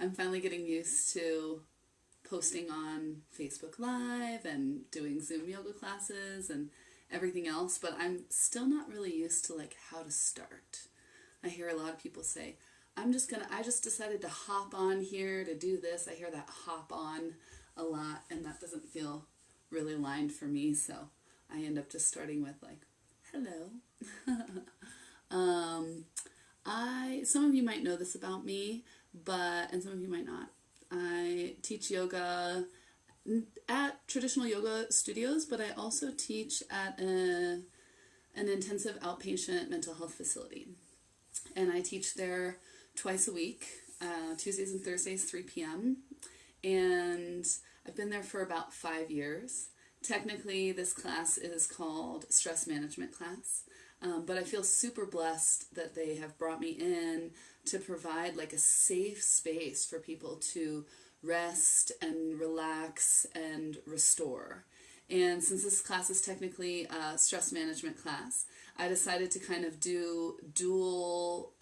I'm finally getting used to posting on Facebook Live and doing Zoom yoga classes and everything else, but I'm still not really used to like how to start. I hear a lot of people say, I just decided to hop on here to do this. I hear that hop on a lot, and that doesn't feel really aligned for me, so I end up just starting with like, hello. Some of you might know this about me, and some of you might not. I teach yoga at traditional yoga studios, but I also teach at an intensive outpatient mental health facility. And I teach there twice a week, Tuesdays and Thursdays, 3 p.m. And I've been there for about 5 years. Technically, this class is called Stress Management Class. But I feel super blessed that they have brought me in to provide like a safe space for people to rest and relax and restore. And since this class is technically a stress management class, I decided to kind of do dual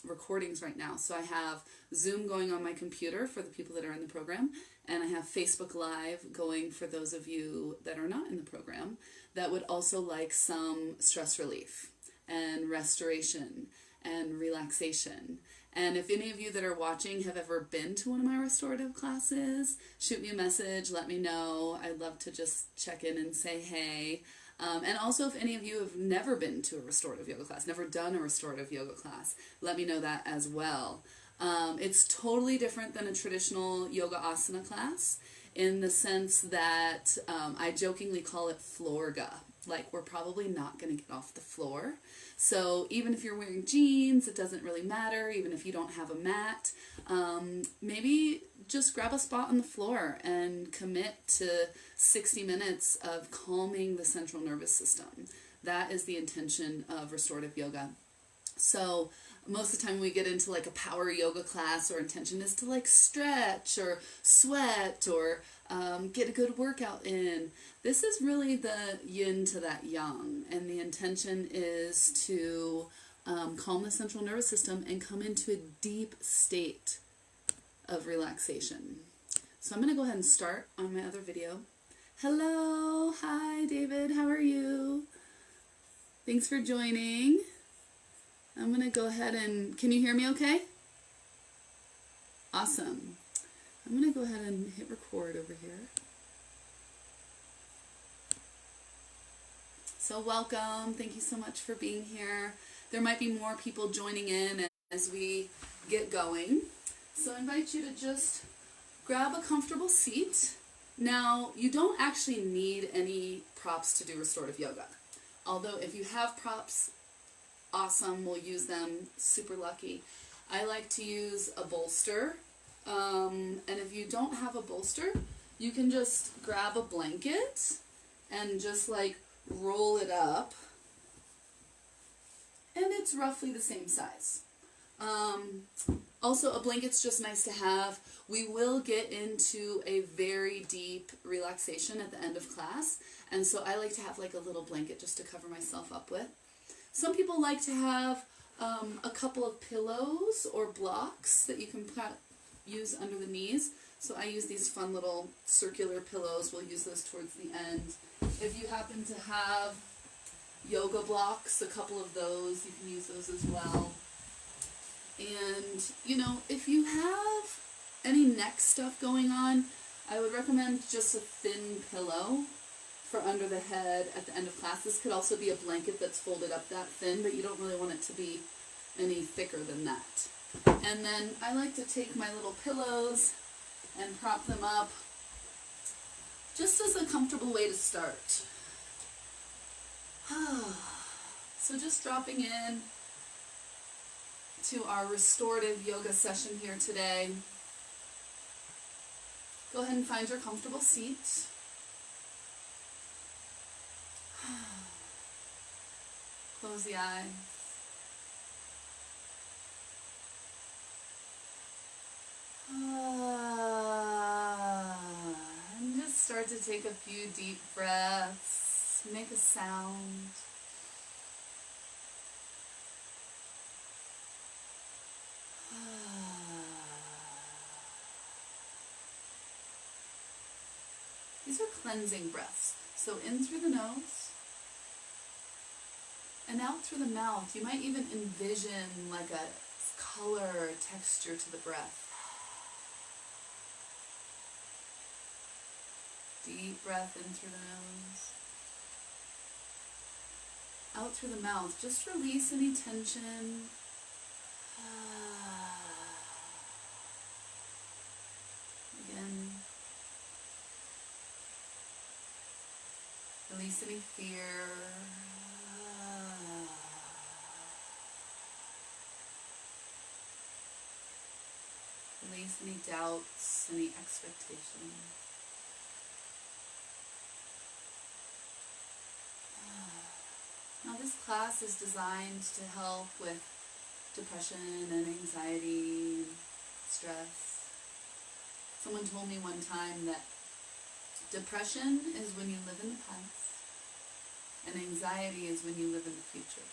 recordings right now. So I have Zoom going on my computer for the people that are in the program, and I have Facebook Live going for those of you that are not in the program that would also like some stress relief and restoration and relaxation. And if any of you that are watching have ever been to one of my restorative classes, shoot me a message, let me know. I'd love to just check in and say hey. And also if any of you have never been to a restorative yoga class, never done a restorative yoga class, let me know that as well. It's totally different than a traditional yoga asana class in the sense that I jokingly call it floorga. Like, we're probably not going to get off the floor. So even if you're wearing jeans, it doesn't really matter. Even if you don't have a mat, maybe just grab a spot on the floor and commit to 60 minutes of calming the central nervous system. That is the intention of restorative yoga. So most of the time we get into like a power yoga class, our intention is to like stretch or sweat or get a good workout in. This is really the yin to that yang, and the intention is to calm the central nervous system and come into a deep state of relaxation. So I'm going to go ahead and start on my other video. Hello, hi David, how are you? Thanks for joining. I'm going to go ahead and, can you hear me okay? Awesome. I'm going to go ahead and hit record over here. So welcome. Thank you so much for being here. There might be more people joining in as we get going. So I invite you to just grab a comfortable seat. Now, you don't actually need any props to do restorative yoga. Although if you have props, awesome, we'll use them, super lucky. I like to use a bolster, and if you don't have a bolster, you can just grab a blanket and just like roll it up, and it's roughly the same size. Also, a blanket's just nice to have. We will get into a very deep relaxation at the end of class, and so I like to have like a little blanket just to cover myself up with. Some people like to have a couple of pillows or blocks that you can use under the knees. So I use these fun little circular pillows. We'll use those towards the end. If you happen to have yoga blocks, a couple of those, you can use those as well. And, you know, if you have any neck stuff going on, I would recommend just a thin pillow for under the head at the end of class. This could also be a blanket that's folded up that thin, but you don't really want it to be any thicker than that. And then I like to take my little pillows and prop them up just as a comfortable way to start. So just dropping in to our restorative yoga session here today. Go ahead and find your comfortable seat. Close the eyes. And just start to take a few deep breaths. Make a sound. These are cleansing breaths. So in through the nose and out through the mouth. You might even envision like a color or texture to the breath. Deep breath in through the nose. Out through the mouth. Just release any tension. Again. Release any fear. Release any doubts, any expectations. Now this class is designed to help with depression and anxiety and stress. Someone told me one time that depression is when you live in the past and anxiety is when you live in the future.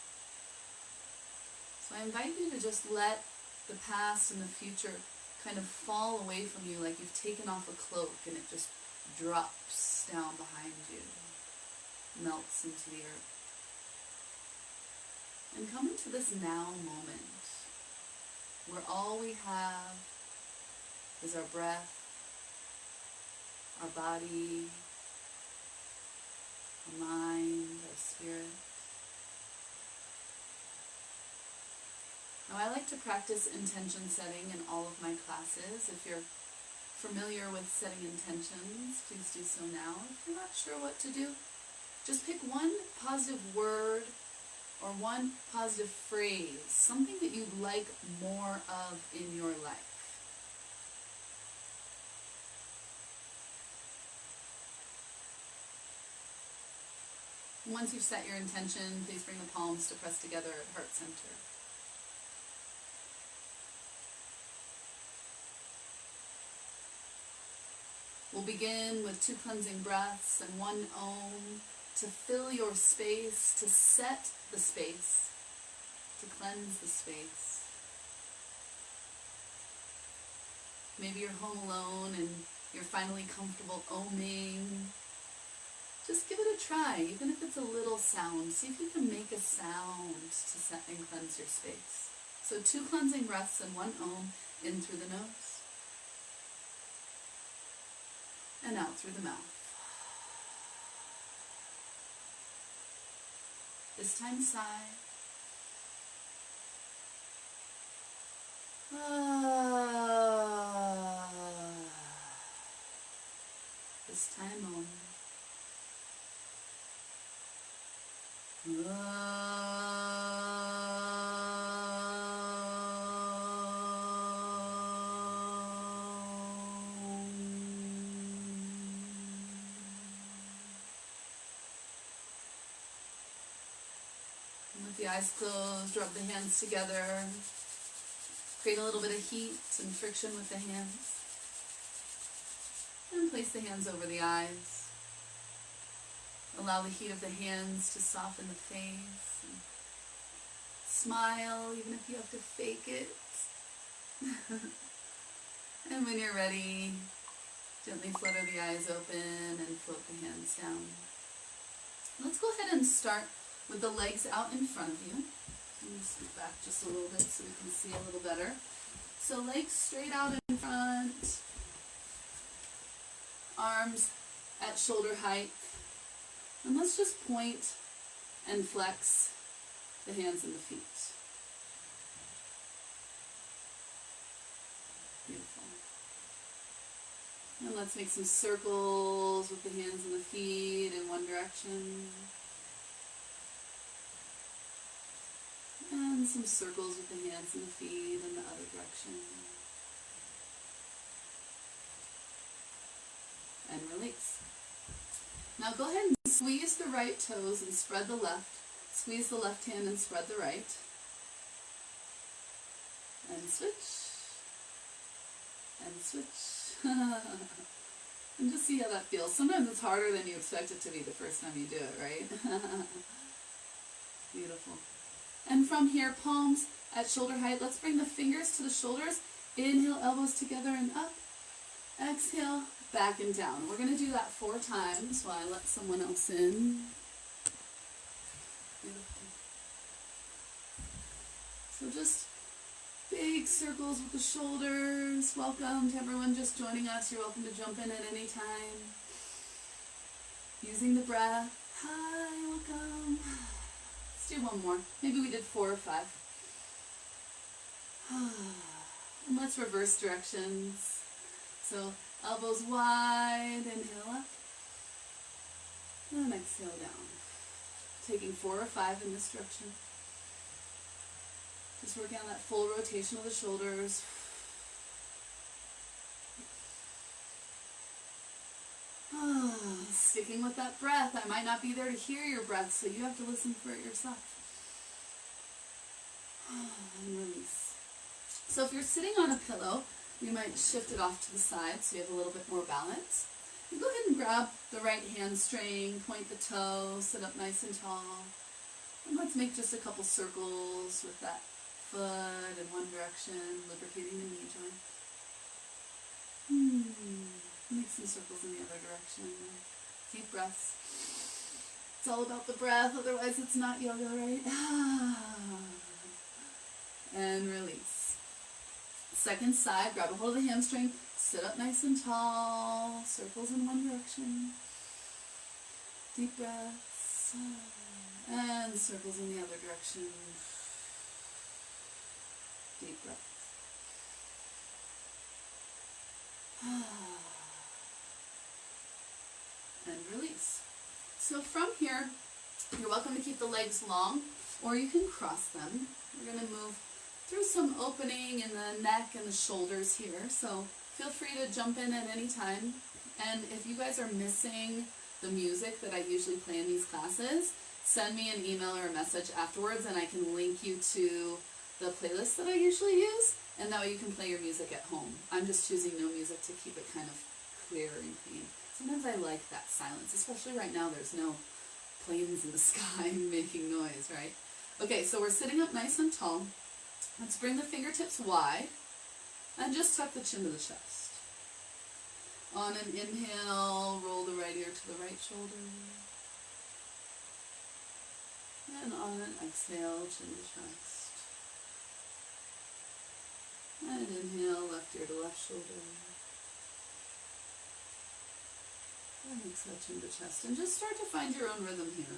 So I invite you to just let the past and the future kind of fall away from you like you've taken off a cloak and it just drops down behind you, melts into the earth. And come into this now moment where all we have is our breath, our body, our mind, our spirit. Now I like to practice intention setting in all of my classes. If you're familiar with setting intentions, please do so now. If you're not sure what to do, just pick one positive word or one positive phrase, something that you'd like more of in your life. Once you've set your intention, please bring the palms to press together at heart center. We'll begin with 2 cleansing breaths and 1 Om to fill your space, to set the space, to cleanse the space. Maybe you're home alone and you're finally comfortable oming. Just give it a try, even if it's a little sound. See if you can make a sound to set and cleanse your space. So 2 cleansing breaths and 1 Om in through the nose and out through the mouth. This time sigh. This time Om. With the eyes closed, rub the hands together. Create a little bit of heat and friction with the hands. And place the hands over the eyes. Allow the heat of the hands to soften the face. And smile, even if you have to fake it. And when you're ready, gently flutter the eyes open and float the hands down. Let's go ahead and start with the legs out in front of you. Let me scoot back just a little bit so we can see a little better. So legs straight out in front. Arms at shoulder height. And let's just point and flex the hands and the feet. Beautiful. And let's make some circles with the hands and the feet in one direction. And some circles with the hands and the feet in the other direction. And release. Now go ahead and squeeze the right toes and spread the left. Squeeze the left hand and spread the right. And switch. And switch. And just see how that feels. Sometimes it's harder than you expect it to be the first time you do it, right? Beautiful. And from here, palms at shoulder height. Let's bring the fingers to the shoulders. Inhale, elbows together and up. Exhale, back and down. We're going to do that 4 times while I let someone else in. Beautiful. So just big circles with the shoulders. Welcome to everyone just joining us. You're welcome to jump in at any time. Using the breath. Hi, welcome. Let's do one more. Maybe we did 4 or 5. And let's reverse directions. So elbows wide, inhale up. And exhale down. Taking 4 or 5 in this direction. Just working on that full rotation of the shoulders. Sticking with that breath. I might not be there to hear your breath, so you have to listen for it yourself. And release. So if you're sitting on a pillow, you might shift it off to the side so you have a little bit more balance. You go ahead and grab the right hamstring, point the toe, sit up nice and tall. And let's make just a couple circles with that foot in one direction, lubricating the knee joint. Make some circles in the other direction. Deep breaths. It's all about the breath, otherwise it's not yoga, right? And release. Second side, grab a hold of the hamstring, sit up nice and tall, circles in one direction. Deep breaths. And circles in the other direction. Deep breaths. And release. So from here, you're welcome to keep the legs long, or you can cross them. We're going to move through some opening in the neck and the shoulders here, so feel free to jump in at any time. And if you guys are missing the music that I usually play in these classes, send me an email or a message afterwards and I can link you to the playlist that I usually use, and that way you can play your music at home. I'm just choosing no music to keep it kind of clear and clean. Sometimes I like that silence, especially right now there's no planes in the sky making noise, right? Okay, so we're sitting up nice and tall. Let's bring the fingertips wide and just tuck the chin to the chest. On an inhale, roll the right ear to the right shoulder. And on an exhale, chin to chest. And inhale, left ear to left shoulder. And exhale, chin to chest. And just start to find your own rhythm here.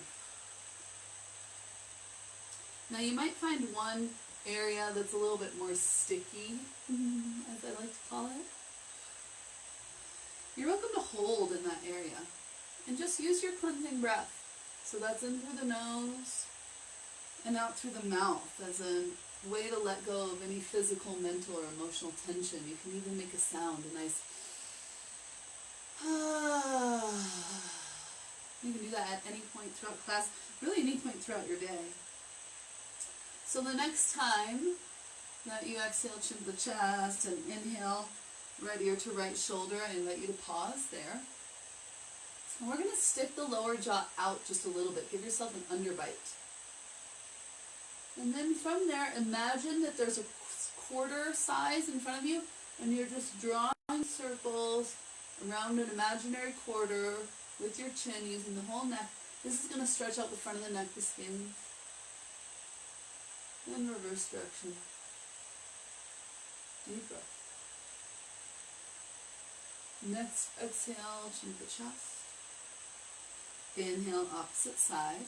Now you might find one area that's a little bit more sticky, as I like to call it. You're welcome to hold in that area. And just use your cleansing breath. So that's in through the nose and out through the mouth as a way to let go of any physical, mental, or emotional tension. You can even make a sound, a nice You can do that at any point throughout class, really any point throughout your day. So the next time that you exhale, chin to the chest, and inhale, right ear to right shoulder, I invite you to pause there. And we're going to stick the lower jaw out just a little bit. Give yourself an underbite. And then from there, imagine that there's a quarter size in front of you, and you're just drawing circles around an imaginary quarter with your chin, using the whole neck. This is going to stretch out the front of the neck, the skin. Then reverse direction. Deep breath. Next exhale, chin to the chest. Inhale, opposite side.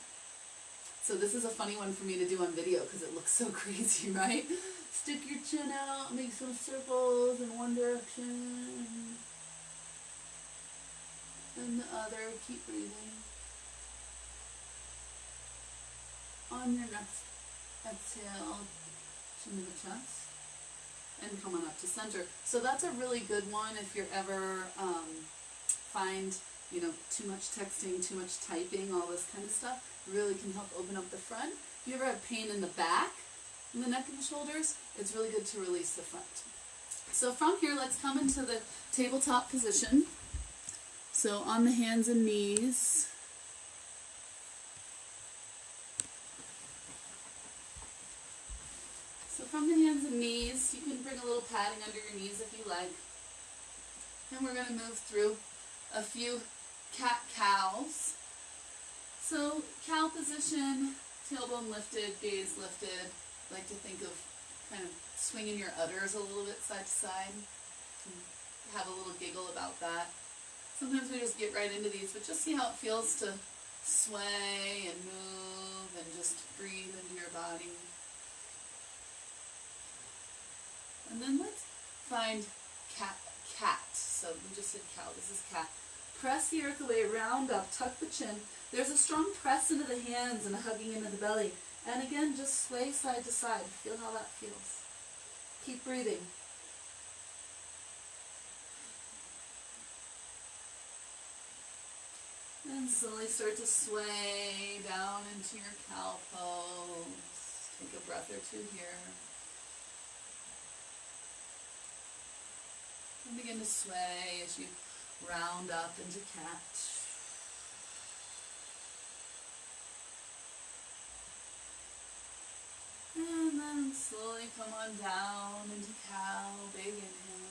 So this is a funny one for me to do on video because it looks so crazy, right? Stick your chin out, make some circles in one direction. And the other, keep breathing. On your next exhale, chin to the chest. And come on up to center. So that's a really good one if you're ever find, too much texting, too much typing, all this kind of stuff. Really can help open up the front. If you ever have pain in the back, in the neck and the shoulders, it's really good to release the front. So from here, let's come into the tabletop position. So on the hands and knees. So from the hands and knees, you can bring a little padding under your knees if you like. And we're going to move through a few cat-cows. So cow position, tailbone lifted, gaze lifted. I like to think of kind of swinging your udders a little bit side to side. Have a little giggle about that. Sometimes we just get right into these, but just see how it feels to sway and move and just breathe into your body. And then let's find cat. So we just did cow, this is cat. Press the earth away, round up, tuck the chin. There's a strong press into the hands and a hugging into the belly. And again, just sway side to side. Feel how that feels. Keep breathing. And slowly start to sway down into your cow pose. Take a breath or two here. And begin to sway as you round up into cat. And then slowly come on down into cow, big inhale.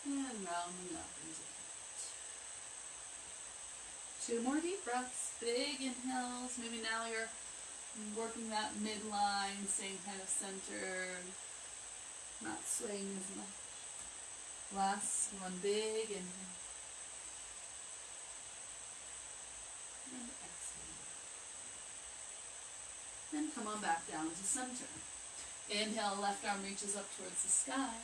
And rounding up into cat. 2 more deep breaths, big inhales. Maybe now you're working that midline, staying kind of centered. Not swaying as much. Last one, big inhale. And exhale. Then come on back down to center. Inhale, left arm reaches up towards the sky.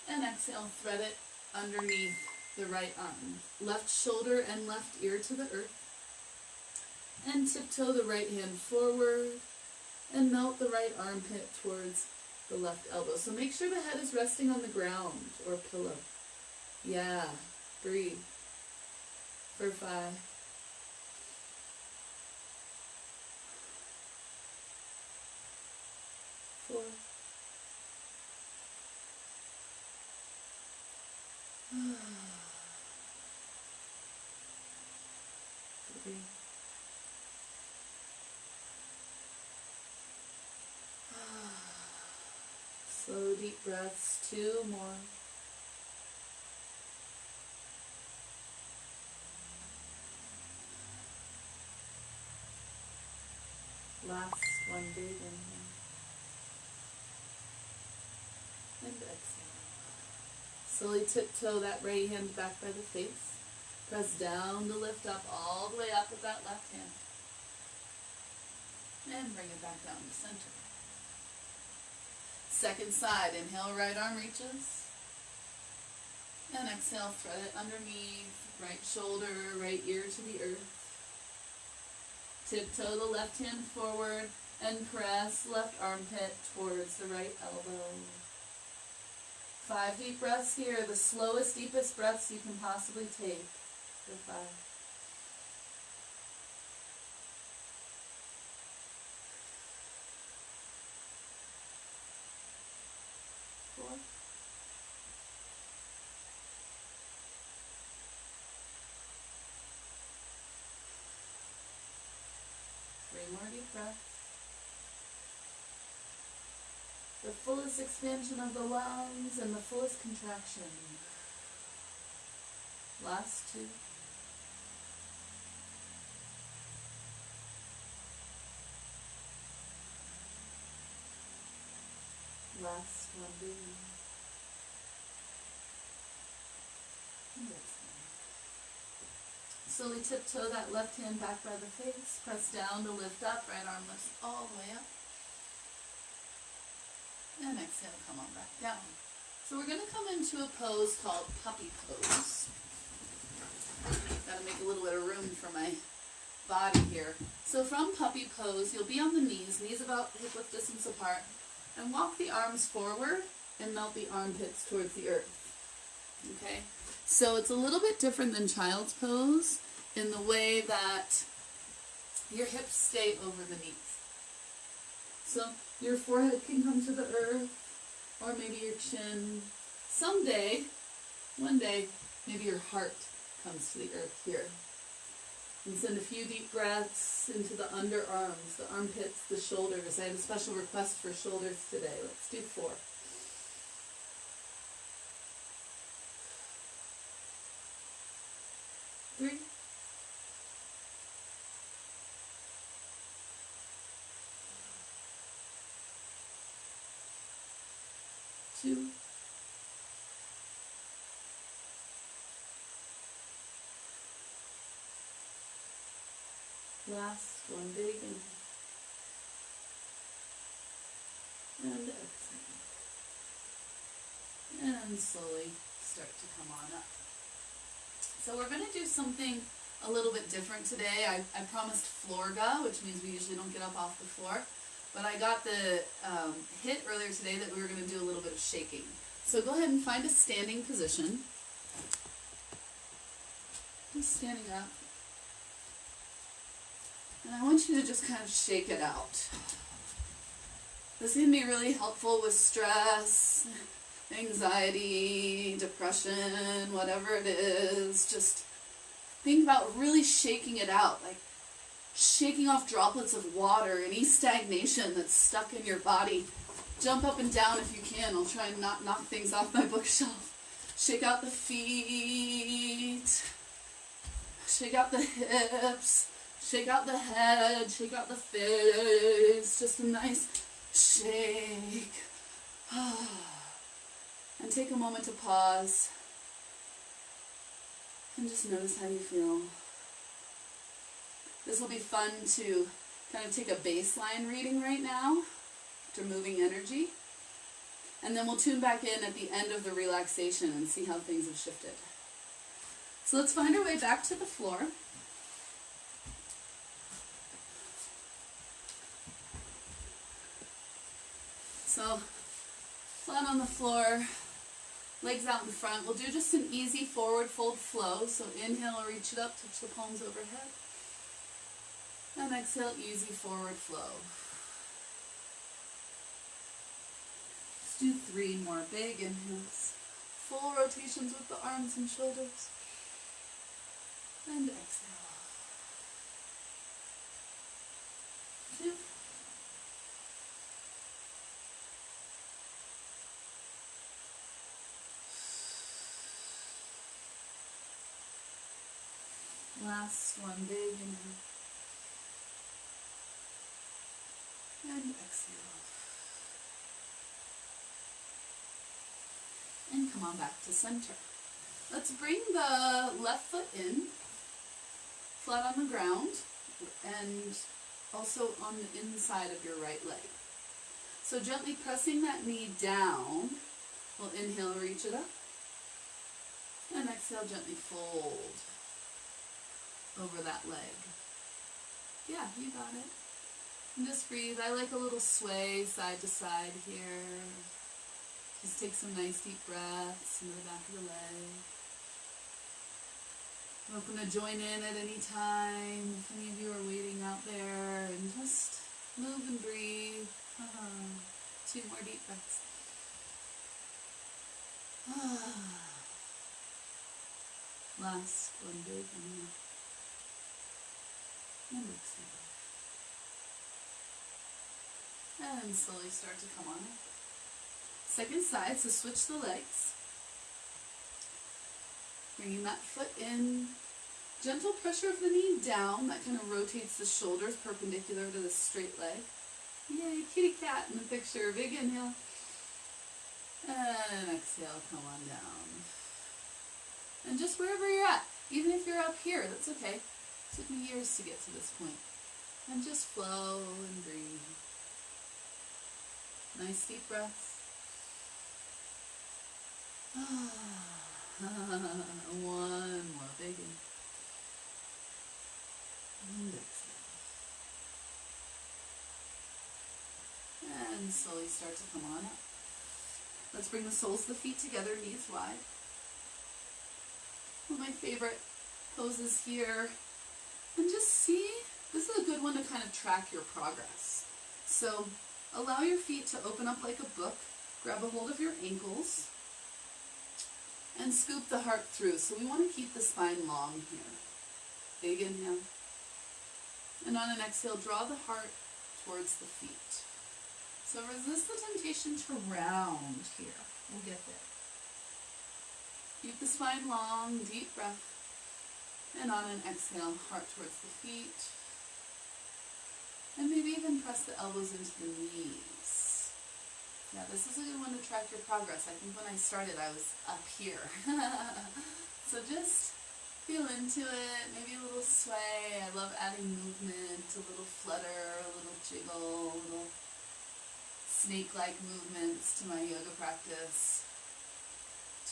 And exhale, thread it underneath the right arm. Left shoulder and left ear to the earth. And tiptoe the right hand forward. And melt the right armpit towards the left elbow. So make sure the head is resting on the ground or pillow. Yeah, breathe. For 5. 4. 3. Slow deep breaths, 2 more. Last one, big inhale. And exhale. Slowly tiptoe that right hand back by the face. Press down to lift up, all the way up with that left hand. And bring it back down to center. Second side, inhale, right arm reaches. And exhale, thread it underneath, right shoulder, right ear to the earth. Tiptoe the left hand forward and press left armpit towards the right elbow. 5 deep breaths here, the slowest, deepest breaths you can possibly take. For 5. 4. 3 more deep breaths. The fullest expansion of the lungs and the fullest contraction. Last 2. Last one, big. And exhale. Slowly tiptoe that left hand back by the face. Press down to lift up. Right arm lifts all the way up. And exhale, come on back down. So we're going to come into a pose called puppy pose. Got to make a little bit of room for my body here. So from puppy pose, you'll be on the knees about hip width distance apart, and walk the arms forward and melt the armpits towards the earth. Okay? So it's a little bit different than child's pose in the way that your hips stay over the knees. So your forehead can come to the earth, or maybe your chin. Someday, one day, maybe your heart comes to the earth here. And send a few deep breaths into the underarms, the armpits, the shoulders. I have a special request for shoulders today. Let's do 4. 3, 2, last one, big inhale. And exhale. And slowly start to come on up. So we're going to do something a little bit different today. I promised florga, which means we usually don't get up off the floor. But I got the hit earlier today that we were going to do a little bit of shaking. So go ahead and find a standing position. Just standing up. And I want you to just kind of shake it out. This can be really helpful with stress, anxiety, depression, whatever it is. Just think about really shaking it out, like shaking off droplets of water, any stagnation that's stuck in your body. Jump up and down if you can. I'll try and not knock things off my bookshelf. Shake out the feet. Shake out the hips. Shake out the head. Shake out the face. Just a nice shake. And take a moment to pause. And just notice how you feel. This will be fun to kind of take a baseline reading right now after moving energy. And then we'll tune back in at the end of the relaxation and see how things have shifted. So let's find our way back to the floor. So flat on the floor, legs out in front. We'll do just an easy forward fold flow. So inhale, reach it up, touch the palms overhead. And exhale, easy forward flow. Let's do 3 more big inhales. Full rotations with the arms and shoulders. And exhale. 2. Last one, big inhale. And exhale. And come on back to center. Let's bring the left foot in, flat on the ground, and also on the inside of your right leg. So gently pressing that knee down, we'll inhale, reach it up, and exhale, gently fold over that leg. Yeah, you got it. And just breathe. I like a little sway side to side here. Just take some nice deep breaths into the back of the leg. Welcome to join in at any time if any of you are waiting out there, and just move and breathe. 2 more deep breaths. Last one, big inhale. And exhale. And slowly start to come on up. Second side, so switch the legs. Bringing that foot in. Gentle pressure of the knee down. That kind of rotates the shoulders perpendicular to the straight leg. Yay, kitty cat in the picture. Big inhale. And exhale, come on down. And just wherever you're at, even if you're up here, that's okay. It took me years to get to this point. And just flow and breathe. Nice deep breaths. One more big inhale. And exhale. And slowly start to come on up. Let's bring the soles of the feet together, knees wide. One of my favorite poses here. And just see, this is a good one to kind of track your progress. So allow your feet to open up like a book. Grab a hold of your ankles. And scoop the heart through. So we want to keep the spine long here. Big inhale. And on an exhale, draw the heart towards the feet. So resist the temptation to round here. We'll get there. Keep the spine long, deep breath. And on an exhale, heart towards the feet. And maybe even press the elbows into the knees. Yeah, this is a good one to track your progress. I think when I started, I was up here. So just feel into it, maybe a little sway. I love adding movement, a little flutter, a little jiggle, a little snake-like movements to my yoga practice.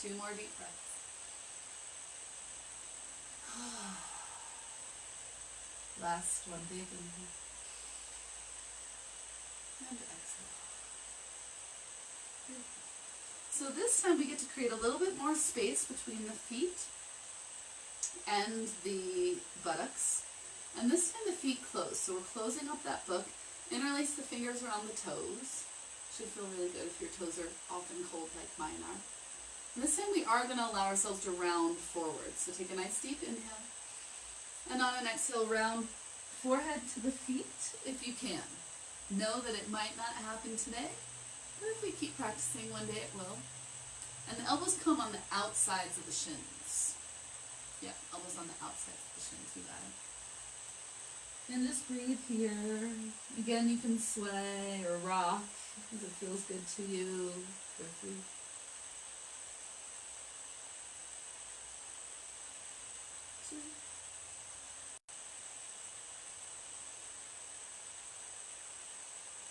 2 more deep breaths. Last one, big inhale. And exhale. Beautiful. So this time we get to create a little bit more space between the feet and the buttocks. And this time the feet close. So we're closing up that book. Interlace the fingers around the toes. Should feel really good if your toes are often cold like mine are. And this time we are going to allow ourselves to round forward. So take a nice deep inhale. And on an exhale, round forehead to the feet if you can. Know that it might not happen today, but if we keep practicing, one day it will. And the elbows come on the outsides of the shins. Yeah, elbows on the outsides of the shins, you got it. And just breathe here. Again, you can sway or rock as it feels good to you. Feel free.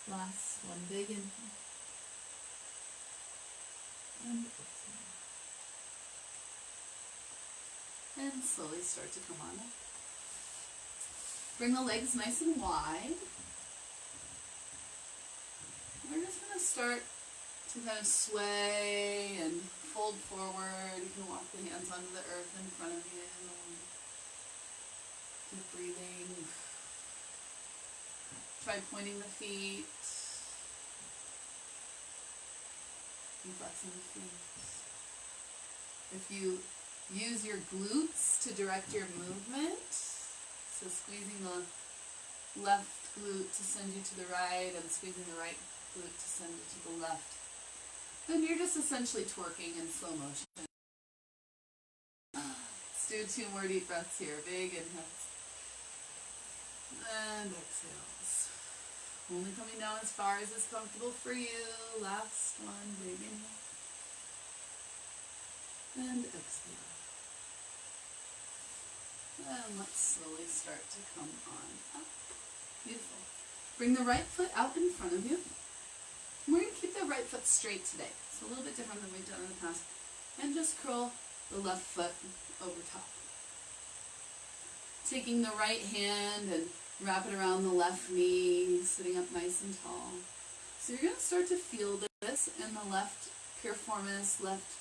Last one, big inhale. And exhale. And slowly start to come on up. Bring the legs nice and wide. We're just going to start to kind of sway and fold forward. You can walk the hands onto the earth in front of you. Keep breathing. Try pointing the feet. Keep flexing the feet. If you use your glutes to direct your movement, so squeezing the left glute to send you to the right and squeezing the right glute to send you to the left, then you're just essentially twerking in slow motion. Let's do 2 more deep breaths here. Big inhales. And exhales. Only coming down as far as is comfortable for you. Last one, big inhale. And exhale. And let's slowly start to come on up. Beautiful. Bring the right foot out in front of you. We're going to keep the right foot straight today. It's a little bit different than we've done in the past. And just curl the left foot over top. Taking the right hand and wrap it around the left knee, sitting up nice and tall. So you're going to start to feel this in the left piriformis, left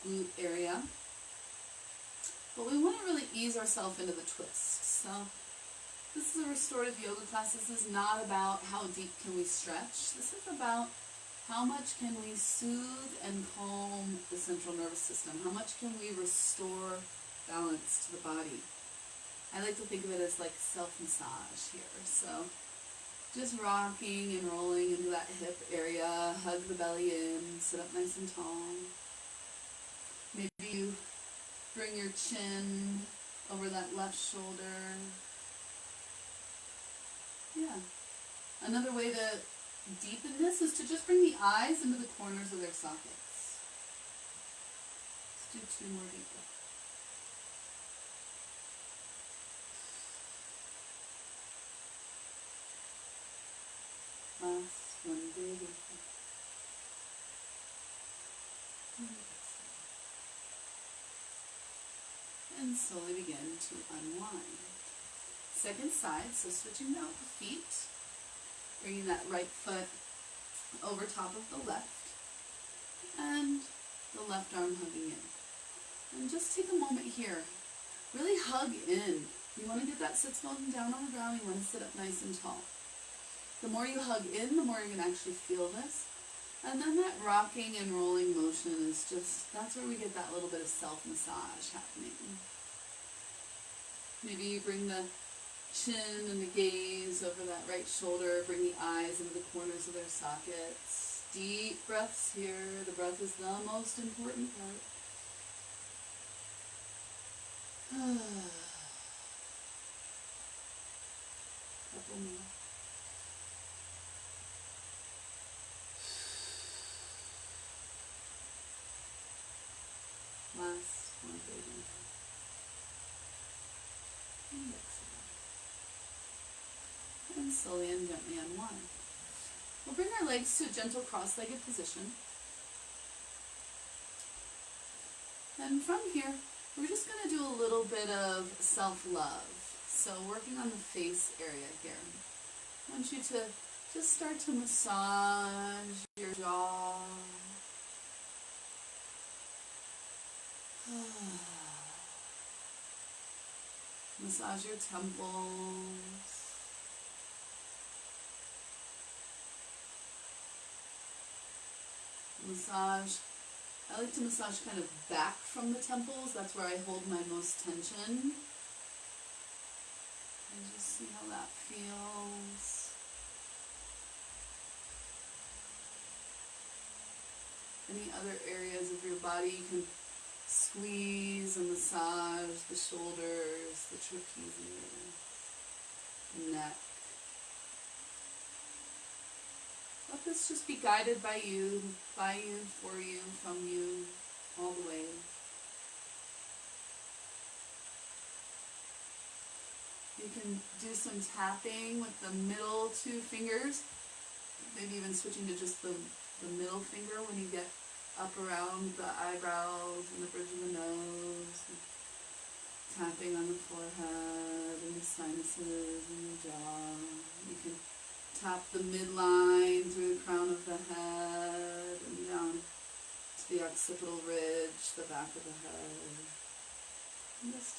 glute area. But we want to really ease ourselves into the twist. So this is a restorative yoga class. This is not about how deep can we stretch. This is about how much can we soothe and calm the central nervous system. How much can we restore balance to the body. I like to think of it as like self-massage here. So just rocking and rolling into that hip area, hug the belly in, sit up nice and tall. Maybe you bring your chin over that left shoulder. Yeah. Another way to deepen this is to just bring the eyes into the corners of their sockets. Let's do 2 more deep breaths. Last one, big inhale. And slowly begin to unwind. Second side, so switching out the feet, bringing that right foot over top of the left, and the left arm hugging in. And just take a moment here. Really hug in. You want to get that sits bone down on the ground. You want to sit up nice and tall. The more you hug in, the more you're going to actually feel this. And then that rocking and rolling motion is just, that's where we get that little bit of self-massage happening. Maybe you bring the chin and the gaze over that right shoulder, bring the eyes into the corners of their sockets. Deep breaths here. The breath is the most important part. couple more. Last one, big inhale. And exhale. And slowly and gently unwind. We'll bring our legs to a gentle cross-legged position. And from here, we're just going to do a little bit of self-love. So working on the face area here. I want you to just start to massage your jaw. Massage your temples. Massage. I like to massage kind of back from the temples. That's where I hold my most tension. And just see how that feels. Any other areas of your body you can squeeze and massage: the shoulders, the trapezius, neck. Let this just be guided by you, for you, from you, all the way. You can do some tapping with the middle two fingers, maybe even switching to just the middle finger when you get up around the eyebrows and the bridge of the nose. Tapping on the forehead and the sinuses and the jaw. You can tap the midline through the crown of the head and down to the occipital ridge, the back of the head. And just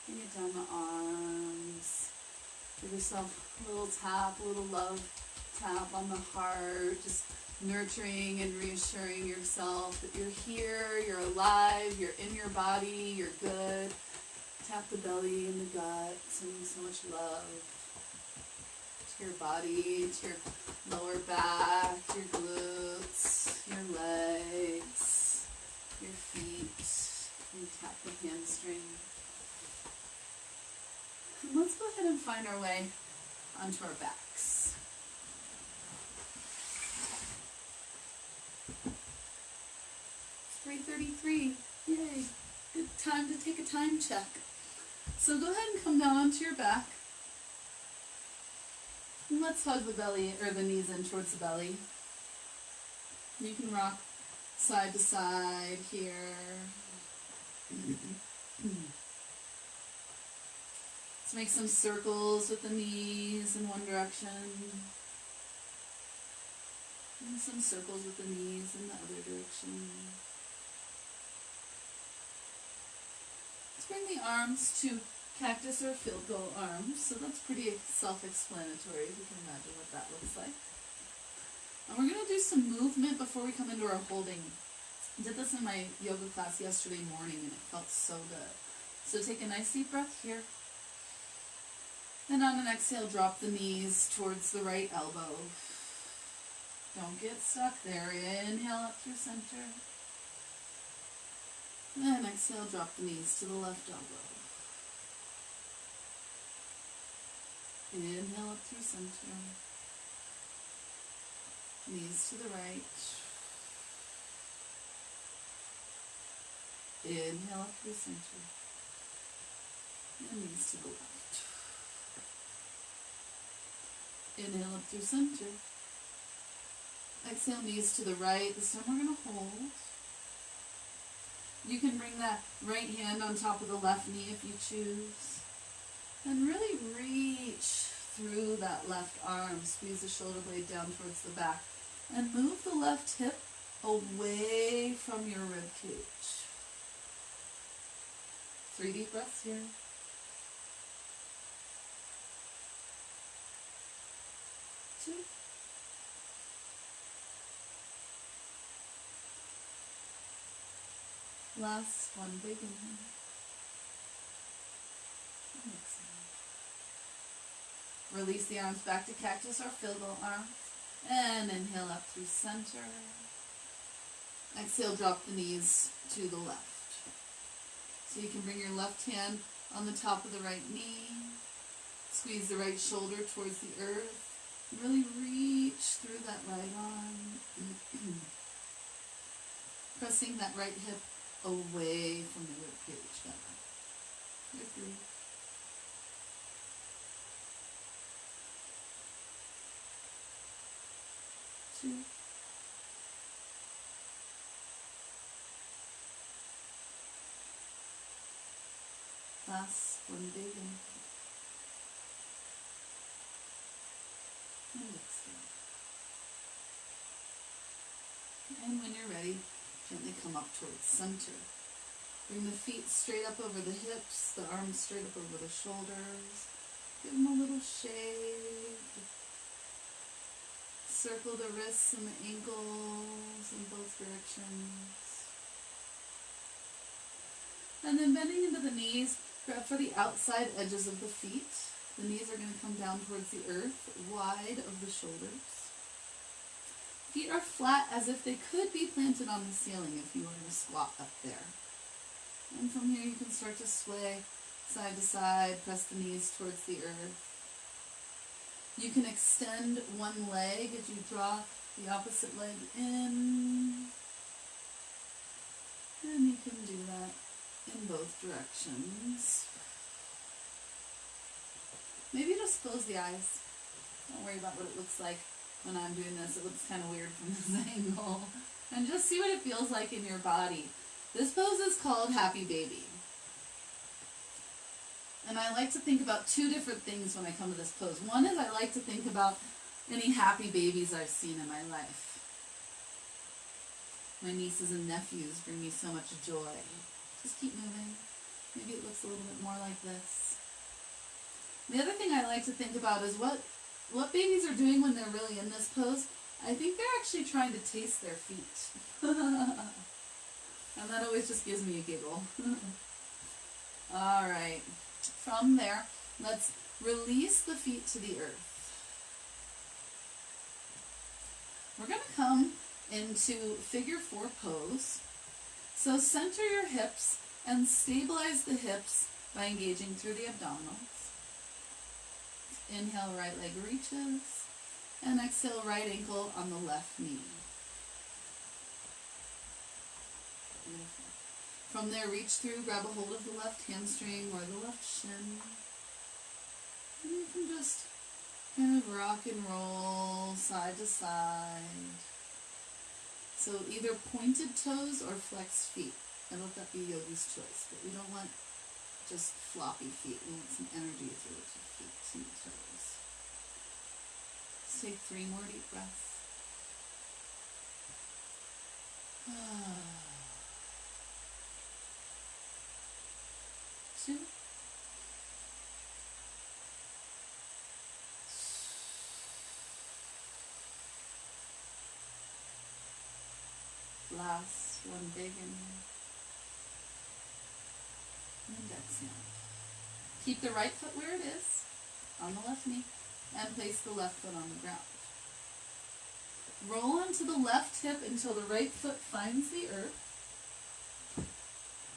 bring it down the arms. Give yourself a little tap, a little love tap on the heart, just nurturing and reassuring yourself that you're here, you're alive, you're in your body, you're good. Tap the belly and the gut, sending so much love to your body, to your lower back, your glutes, your legs, your feet. And tap the hamstring. And let's go ahead and find our way onto our backs. It's 3:33. Yay. Good time to take a time check. So go ahead and come down onto your back. And let's hug the belly, or the knees in towards the belly. You can rock side to side here. Let's make some circles with the knees in one direction. And some circles with the knees in the other direction. Let's bring the arms to cactus or field goal arms. So that's pretty self-explanatory. You can imagine what that looks like. And we're going to do some movement before we come into our holding. I did this in my yoga class yesterday morning and it felt so good. So take a nice deep breath here. And on an exhale, drop the knees towards the right elbow. Don't get stuck there. Inhale up through center. And exhale, drop the knees to the left elbow. Inhale up through center. Knees to the right. Inhale up through center. And knees to the left. Inhale up through center. Exhale, knees to the right. This time we're going to hold. You can bring that right hand on top of the left knee if you choose. And really reach through that left arm. Squeeze the shoulder blade down towards the back. And move the left hip away from your rib cage. 3 deep breaths here. 2. Last one, big inhale. And exhale. Release the arms back to cactus or field goal arms. And inhale up through center. Exhale, drop the knees to the left. So you can bring your left hand on the top of the right knee. Squeeze the right shoulder towards the earth. Really reach through that right arm. Pressing that right hip away from the rib cage. You're 3. 2. Last one, big inhale. And exhale. And when you're ready, gently come up towards center. Bring the feet straight up over the hips, the arms straight up over the shoulders. Give them a little shake. Circle the wrists and the ankles in both directions. And then bending into the knees, grab for the outside edges of the feet. The knees are going to come down towards the earth, wide of the shoulders. Feet are flat as if they could be planted on the ceiling if you were to squat up there. And from here you can start to sway side to side, press the knees towards the earth. You can extend one leg as you draw the opposite leg in. And you can do that in both directions. Maybe just close the eyes. Don't worry about what it looks like when I'm doing this. It looks kind of weird from this angle. And just see what it feels like in your body. This pose is called Happy Baby. And I like to think about 2 different things when I come to this pose. One is I like to think about any happy babies I've seen in my life. My nieces and nephews bring me so much joy. Just keep moving. Maybe it looks a little bit more like this. The other thing I like to think about is what babies are doing when they're really in this pose. I think they're actually trying to taste their feet. And that always just gives me a giggle. All right. From there, let's release the feet to the earth. We're going to come into figure 4 pose. So center your hips and stabilize the hips by engaging through the abdominals. Inhale, right leg reaches, and exhale, right ankle on the left knee. Beautiful. From there, reach through, grab a hold of the left hamstring or the left shin. And you can just kind of rock and roll side to side. So either pointed toes or flexed feet. And let that be yogi's choice. But we don't want just floppy feet. We want some energy through the feet and the toes. Let's take 3 more deep breaths. 2. Last one, big inhale. And exhale. Keep the right foot where it is, on the left knee, and place the left foot on the ground. Roll onto the left hip until the right foot finds the earth.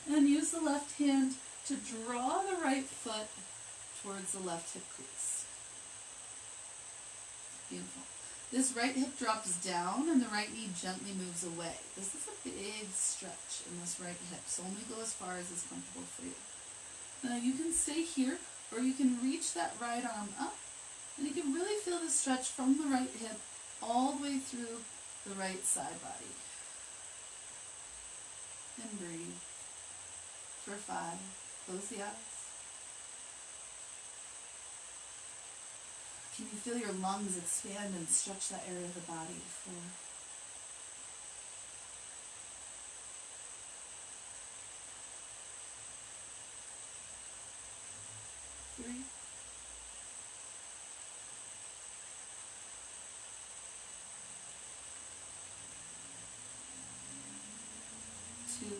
And use the left hand to draw the right foot towards the left hip crease. Beautiful. This right hip drops down and the right knee gently moves away. This is a big stretch in this right hip, so only go as far as is comfortable for you. Now you can stay here, or you can reach that right arm up, and you can really feel the stretch from the right hip all the way through the right side body. And breathe. For 5, close the eyes. Can you feel your lungs expand and stretch that area of the body? 4, 3, 2,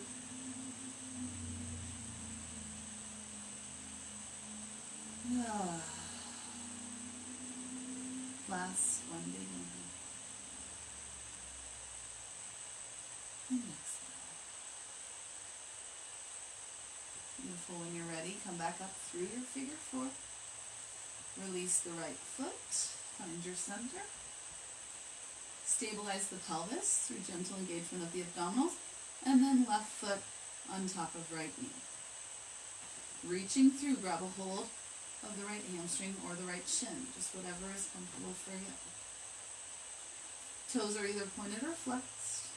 last one, big inhale. And exhale. Beautiful. When you're ready, come back up through your figure 4. Release the right foot. Find your center. Stabilize the pelvis through gentle engagement of the abdominals. And then left foot on top of right knee. Reaching through, grab a hold of the right hamstring or the right shin, just whatever is comfortable for you. Toes are either pointed or flexed.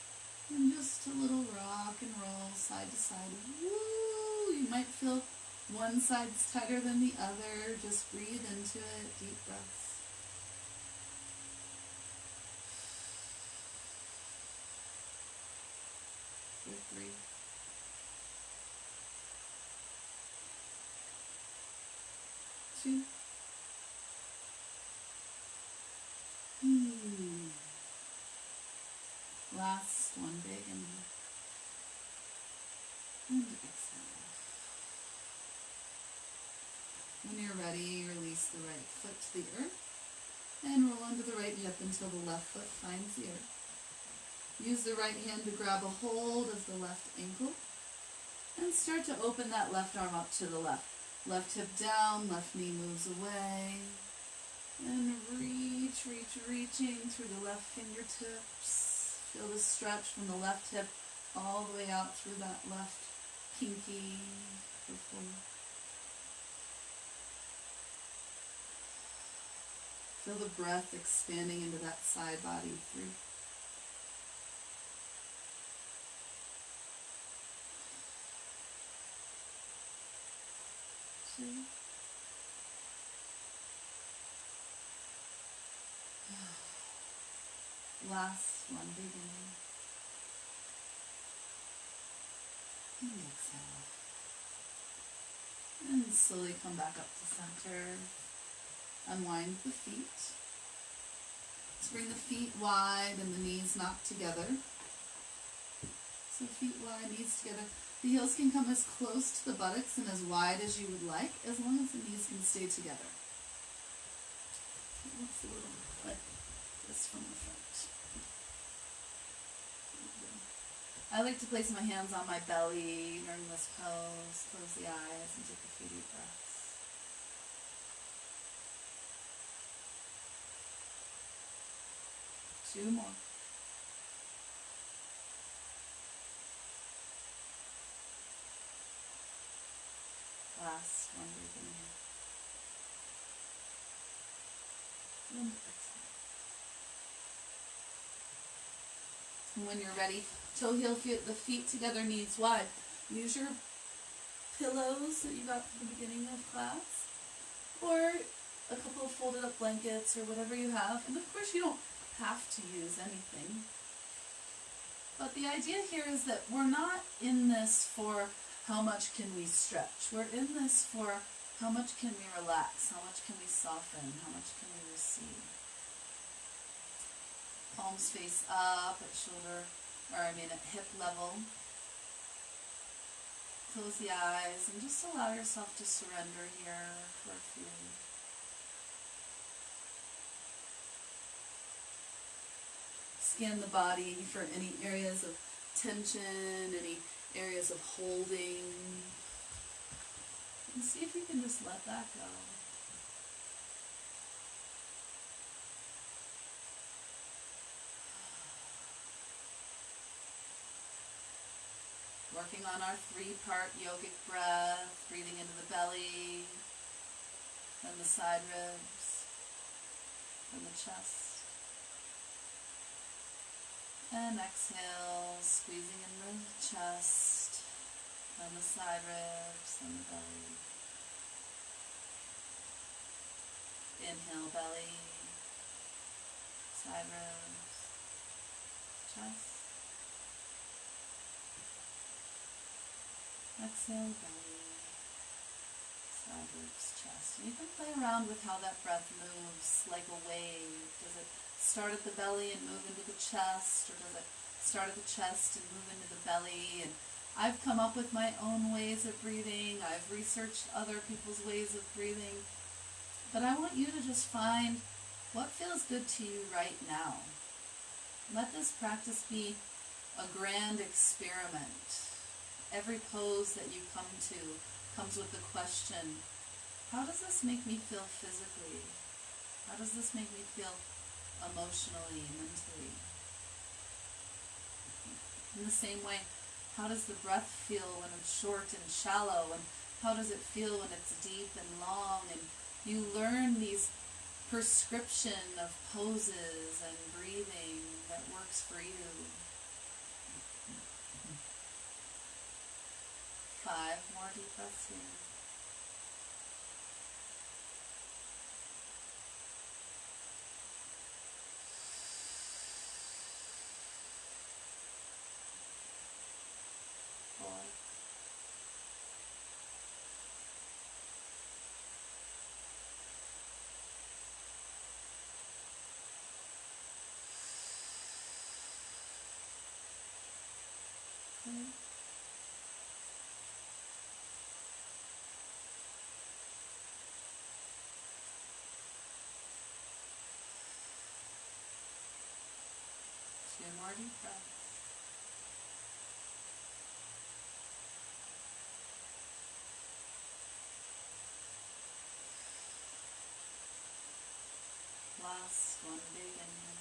And just a little rock and roll side to side. Woo! You might feel one side's tighter than the other. Just breathe into it. Deep breaths. For 3. 2. Last one, big inhale. And exhale. When you're ready, release the right foot to the earth and roll under the right hip until the left foot finds the earth. Use the right hand to grab a hold of the left ankle and start to open that left arm up to the left. Left hip down, left knee moves away. And reaching through the left fingertips. Feel the stretch from the left hip all the way out through that left pinky. Feel the breath expanding into that side body. 3. 2. Last one, big inhale. And exhale. And slowly come back up to center. Unwind the feet. Let's bring the feet wide and the knees knocked together. So feet wide, knees together. The heels can come as close to the buttocks and as wide as you would like, as long as the knees can stay together. It looks a little like this from the front. I like to place my hands on my belly during this pose. Close the eyes and take a few deep breaths. Two more. Last one, big inhale. And exhale. And when you're ready, toe heel the feet together, knees wide. Use your pillows that you got at the beginning of class, or a couple of folded up blankets, or whatever you have. And of course you don't have to use anything. But the idea here is that we're not in this for how much can we stretch. We're in this for how much can we relax, how much can we soften, how much can we receive. Palms face up at hip level. Close the eyes and just allow yourself to surrender here for a few. Scan the body for any areas of tension, any areas of holding. And see if you can just let that go. Working on our 3-part yogic breath, breathing into the belly, then the side ribs, then the chest. And exhale, squeezing in the chest, then the side ribs, then the belly. Inhale, belly, side ribs, chest. Exhale, belly, side ribs, chest. And you can play around with how that breath moves like a wave. Does it start at the belly and move into the chest, or does it start at the chest and move into the belly? And I've come up with my own ways of breathing. I've researched other people's ways of breathing. But I want you to just find what feels good to you right now. Let this practice be a grand experiment. Every pose that you come to comes with the question, How does this make me feel physically? How does this make me feel emotionally, mentally? In the same way, how does the breath feel when it's short and shallow? And how does it feel when it's deep and long? And you learn these prescription of poses and breathing that works for you. 5 more deep breaths here. Two more deep breaths. Last one, big inhale.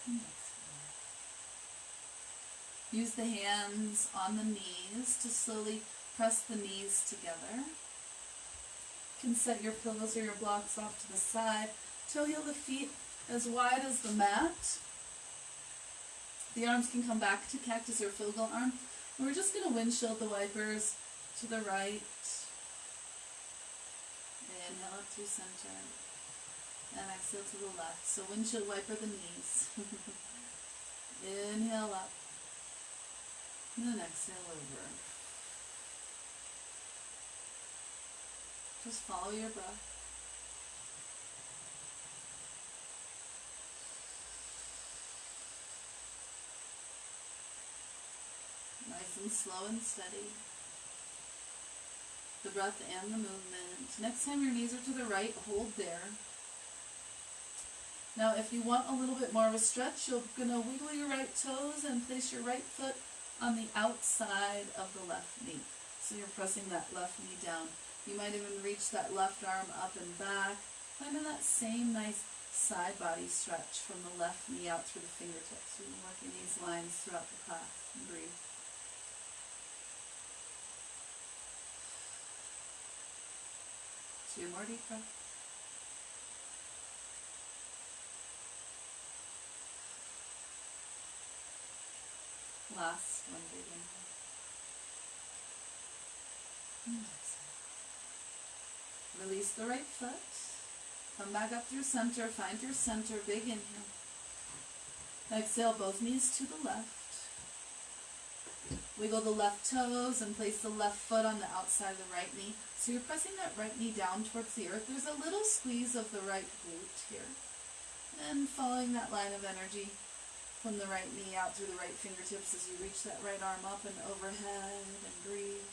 And exhale. Use the hands on the knees to slowly press the knees together. You can set your pillows or your blocks off to the side. Toe heel the feet as wide as the mat. The arms can come back to cactus or fiddle arm. And we're just going to windshield the wipers to the right. Inhale up through center. And exhale to the left. So windshield wiper the knees. Inhale up. And then exhale over. Just follow your breath. Nice and slow and steady. The breath and the movement. Next time your knees are to the right, hold there. Now if you want a little bit more of a stretch, you're going to wiggle your right toes and place your right foot on the outside of the left knee. So you're pressing that left knee down. You might even reach that left arm up and back. Finding that same nice side body stretch from the left knee out through the fingertips. We've been working these lines throughout the class. And breathe. Two more deep breaths. Last one, big inhale. And exhale. Release the right foot. Come back up through center. Find your center. Big inhale. Exhale, both knees to the left. Wiggle the left toes and place the left foot on the outside of the right knee. So you're pressing that right knee down towards the earth. There's a little squeeze of the right glute here. And following that line of energy from the right knee out through the right fingertips as you reach that right arm up and overhead and breathe.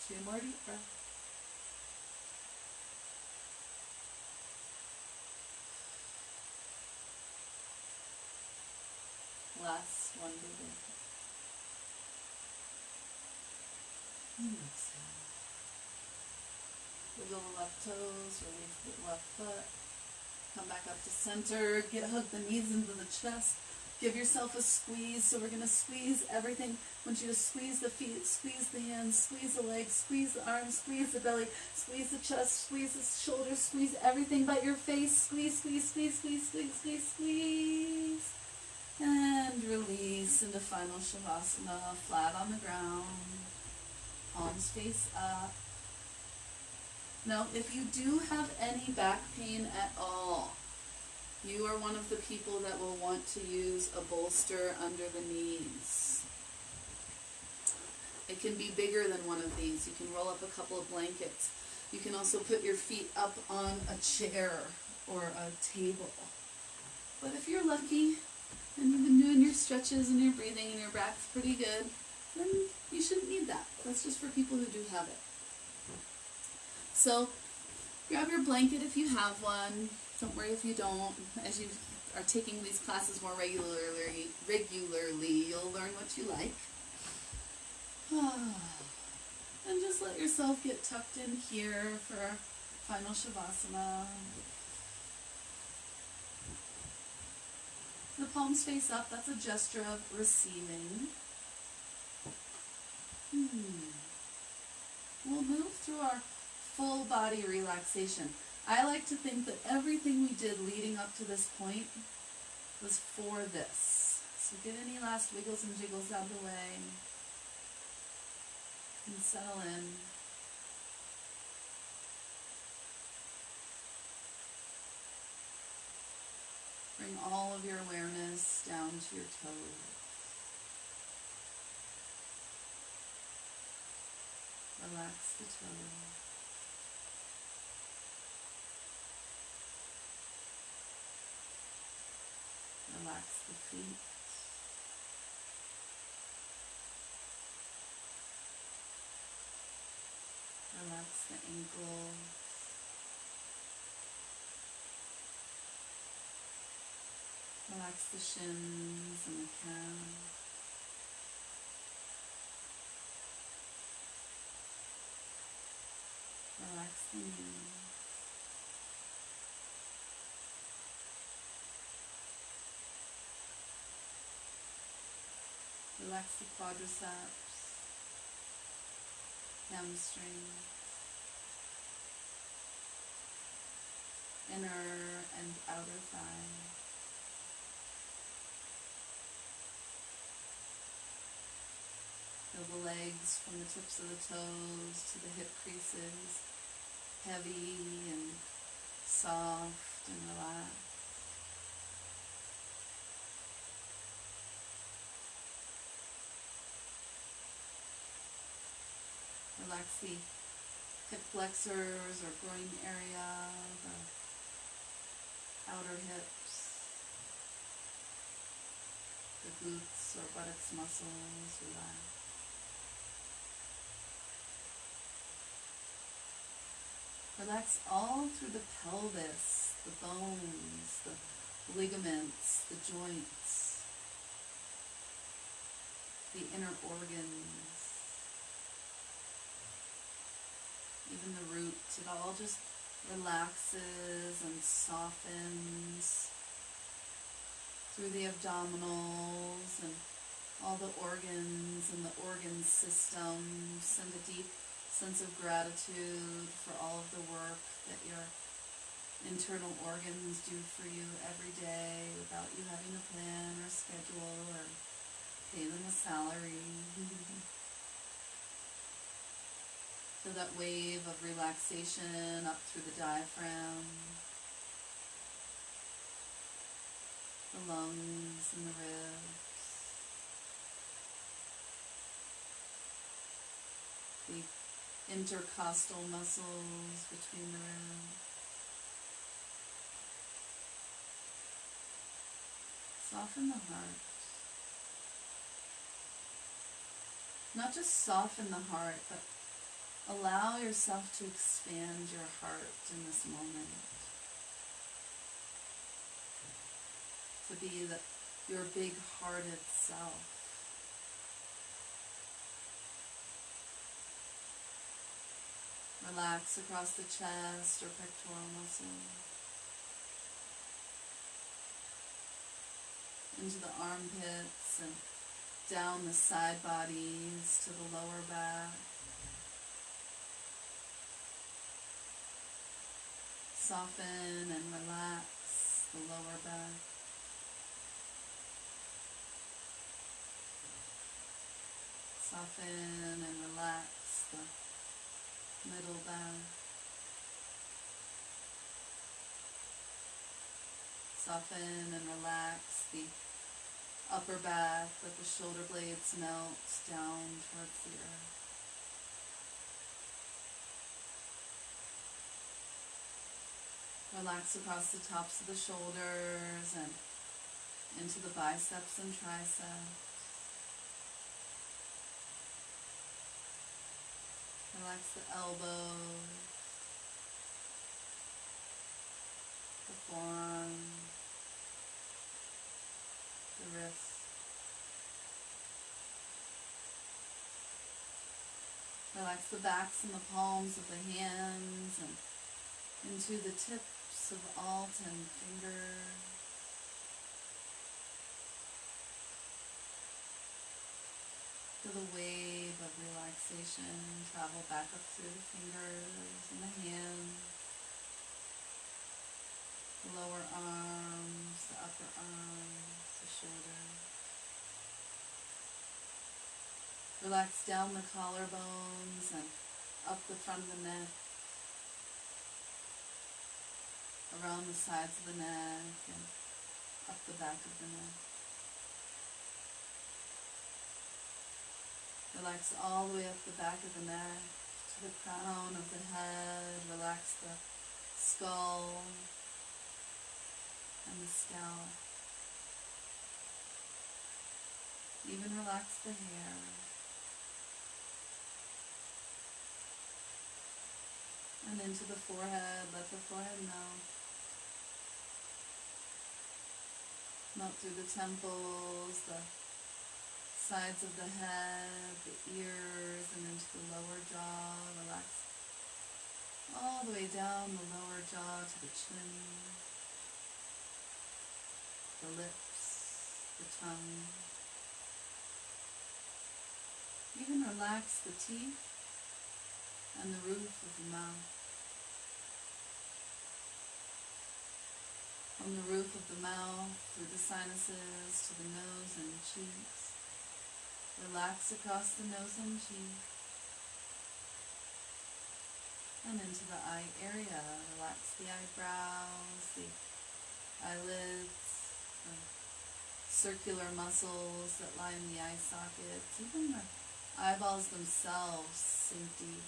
Two more deep breaths. Last one, big inhale. And exhale. Wiggle the left toes, release the left foot. Come back up to center. Hug the knees into the chest. Give yourself a squeeze. So we're going to squeeze everything. I want you to squeeze the feet, squeeze the hands, squeeze the legs, squeeze the arms, squeeze the belly, squeeze the chest, squeeze the shoulders, squeeze everything but your face. Squeeze, squeeze, squeeze, squeeze, squeeze, squeeze, squeeze. And release into final Shavasana, flat on the ground. Palms face up. Now, if you do have any back pain at all, you are one of the people that will want to use a bolster under the knees. It can be bigger than one of these. You can roll up a couple of blankets. You can also put your feet up on a chair or a table. But if you're lucky and you've been doing your stretches and your breathing and your back's pretty good, then you shouldn't need that. That's just for people who do have it. So grab your blanket if you have one. Don't worry if you don't. As you are taking these classes more regularly, you'll learn what you like. And just let yourself get tucked in here for final Shavasana. The palms face up, that's a gesture of receiving. We'll move through our full body relaxation. I like to think that everything we did leading up to this point was for this. So get any last wiggles and jiggles out of the way and settle in. Bring all of your awareness down to your toes. Relax the toes. Relax the feet. Relax the ankles. Relax the shins and the calves. Relax the knees. Relax the quadriceps, hamstrings, inner and outer thighs. Feel the legs from the tips of the toes to the hip creases, heavy and soft and relaxed. Relax the hip flexors or groin area, the outer hips, the glutes or buttocks muscles, relax. Relax all through the pelvis, the bones, the ligaments, the joints, the inner organs, even the roots. It all just relaxes and softens through the abdominals and all the organs and the organ systems. Send a deep sense of gratitude for all of the work that your internal organs do for you every day without you having to plan or schedule or pay them a salary. Feel that wave of relaxation up through the diaphragm, the lungs and the ribs, the intercostal muscles between the ribs. Soften the heart. Not just soften the heart, but allow yourself to expand your heart in this moment. To be your big-hearted self. Relax across the chest or pectoral muscles. Into the armpits and down the side bodies to the lower back. Soften and relax the lower back. Soften and relax the middle back. Soften and relax the upper back, let the shoulder blades melt down towards the earth. Relax across the tops of the shoulders and into the biceps and triceps. Relax the elbows, the forearms, the wrist. Relax the backs and the palms of the hands and into the tips of alt and fingers. Feel the wave of relaxation travel back up through the fingers and the hands, the lower arms, the upper arms, the shoulders. Relax down the collarbones and up the front of the neck, around the sides of the neck and up the back of the neck. Relax all the way up the back of the neck to the crown of the head. Relax the skull and the scalp. Even relax the hair. And into the forehead. Let the forehead melt. Melt through the temples, the sides of the head, the ears, and into the lower jaw. Relax all the way down the lower jaw to the chin, the lips, the tongue. Even relax the teeth and the roof of the mouth. From the roof of the mouth, through the sinuses, to the nose and cheeks. Relax across the nose and cheek. And into the eye area. Relax the eyebrows, the eyelids, the circular muscles that line the eye sockets. Even the eyeballs themselves sink deep.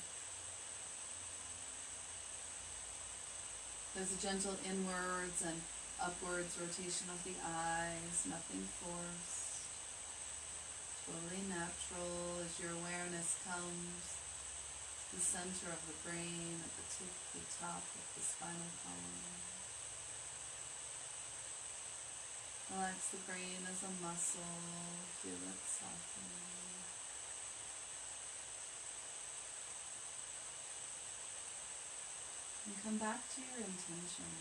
There's a gentle inwards and upwards rotation of the eyes, nothing forced. Totally natural as your awareness comes to the center of the brain at the top of the spinal column. Relax the brain as a muscle, feel it soften. And come back to your intention.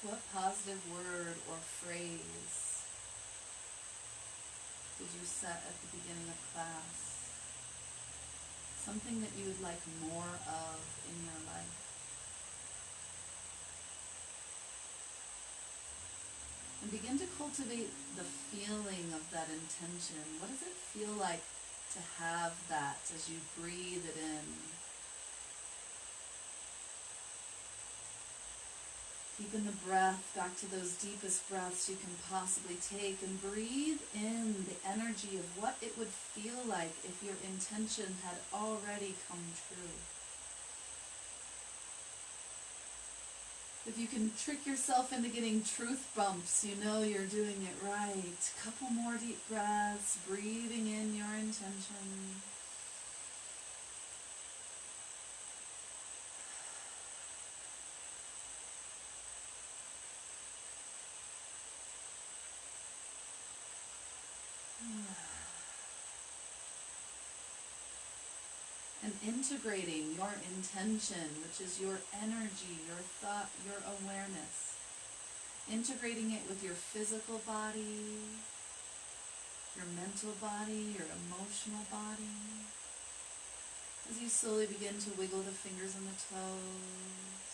What positive word or phrase did you set at the beginning of class? Something that you would like more of in your life. And begin to cultivate the feeling of that intention. What does it feel like to have that as you breathe it in? Keeping the breath back to those deepest breaths you can possibly take, and breathe in the energy of what it would feel like if your intention had already come true. If you can trick yourself into getting truth bumps, you know you're doing it right. Couple more deep breaths, breathing in your intention. And integrating your intention, which is your energy, your thought, your awareness. Integrating it with your physical body, your mental body, your emotional body. As you slowly begin to wiggle the fingers and the toes,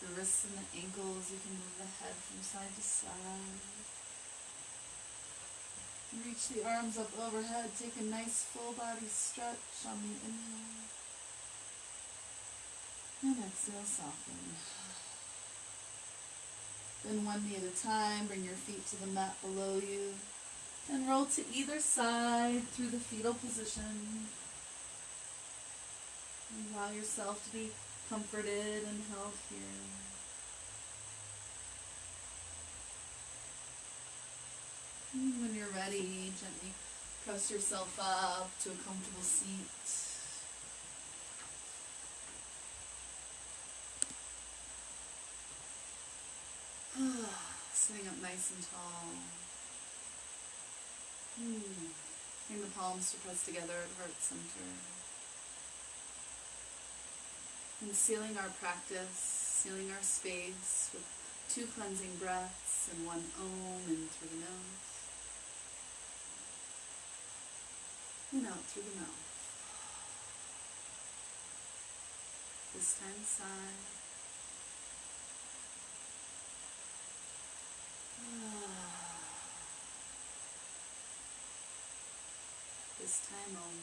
the wrists and the ankles, you can move the head from side to side. Reach the arms up overhead, take a nice full body stretch on the inhale. And exhale, soften. Then one knee at a time, bring your feet to the mat below you. And roll to either side through the fetal position. Allow yourself to be comforted and held here. When you're ready, gently press yourself up to a comfortable seat. Sitting up nice and tall. Bring the palms to press together at heart center. And sealing our practice, sealing our space with 2 cleansing breaths and 1 Om in through the nose. And out through the mouth. This time sigh. This time Om.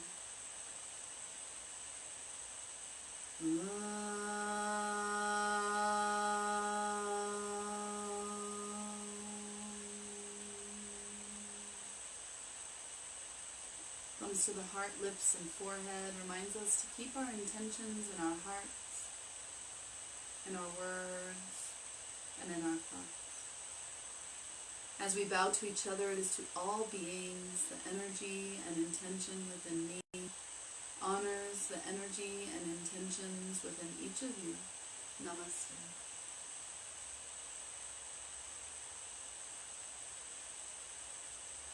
Comes to the heart, lips, and forehead. Reminds us to keep our intentions in our hearts, in our words, and in our thoughts. As we bow to each other, it is to all beings, the energy and intention within me honors the energy and intentions within each of you. Namaste.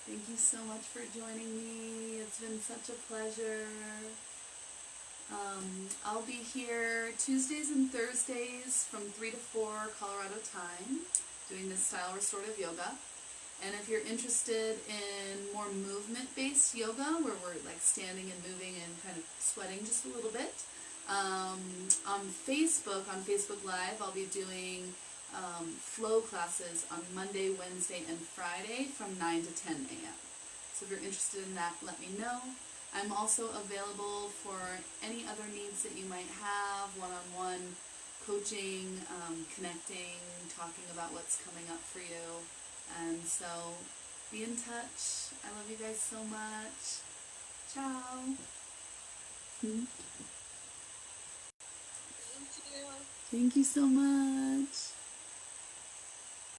Thank you so much for joining me. It's been such a pleasure. I'll be here Tuesdays and Thursdays from 3 to 4 Colorado time doing this style restorative yoga. And if you're interested in more movement-based yoga, where we're like standing and moving and kind of sweating just a little bit, on Facebook Live, I'll be doing flow classes on Monday, Wednesday, and Friday from 9 to 10 a.m. So if you're interested in that, let me know. I'm also available for any other needs that you might have, one-on-one coaching, connecting, talking about what's coming up for you. And so, be in touch. I love you guys so much. Ciao. Thank you. Thank you so much.